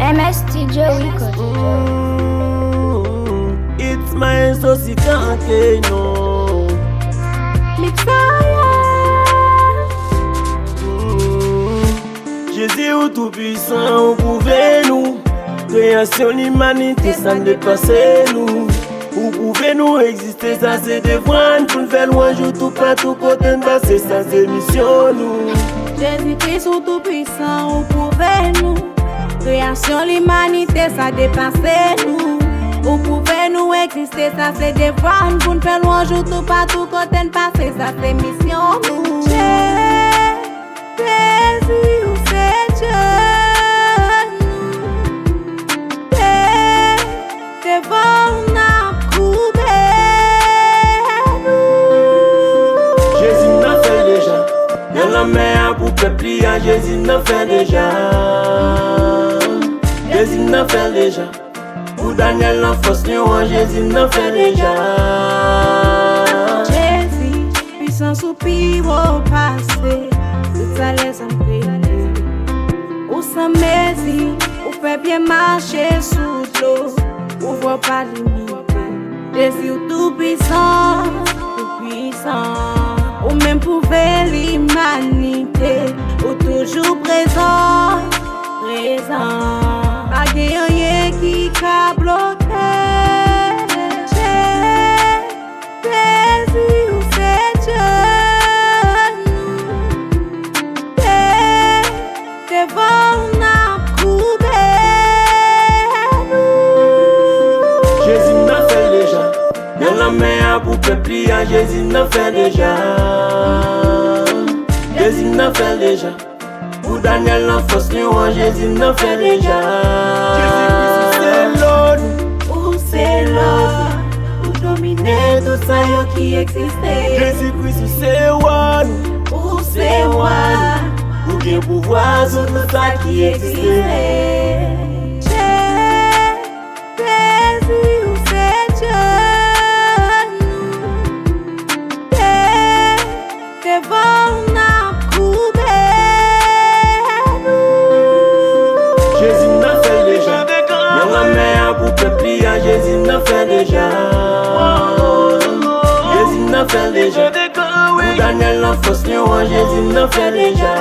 MS Studio Record. It's my saucy can't no. Jésus au tout-puissant, vous pouvez nous. Création l'humanité, ça ne dépasse nous. Vous pouvez nous exister, ça c'est des voix. Pour le faire loin, joue tout partout, côté de passer, ça c'est mission nous. Jésus-Christ au tout-puissant, vous pouvez nous. Création l'humanité, ça dépasse nous. Vous pouvez nous exister, ça c'est des voix. Pour le faire loin, joue tout partout, côté de passer, ça c'est mission nous. Jésus, c'est Dieu. Devant Jésus n'a fait déjà. Dans la mer pour peuple, Jésus n'a fait déjà. Jésus n'a fait déjà. Pour Daniel la force lion, Jésus n'a fait déjà. Jésus, puissant soupir au passé, tout ça les emprunter. Ou sans mesure, ou fait bien marcher sous l'eau, ou voit pas limite. Jésus tout puissant, ou même prouver l'humanité, ou toujours présent. Pas rien qui a bloqué. Jésus, c'est Dieu. Devant n'a coupé Jésus n'a fait déjà. Dans la mer pour peuple, Jésus n'a fait déjà. Jésus n'a fait déjà. Pour Daniel la force lion, Jésus n'a fait déjà. Jésus c'est l'autre. Ou c'est l'autre. Ou dominer tout ça qui existait. Jésus-Christ c'est one. Ou c'est one. Ou bien pouvoir sur tout ça qui existait. Jésus, c'est Dieu. Devant n'a coupé Jésus n'a fait déjà. Dans la mer pour peuple, Jésus n'a fait déjà. Jésus n'a fait déjà. Pour Daniel la force lion, Jésus n'a fait déjà.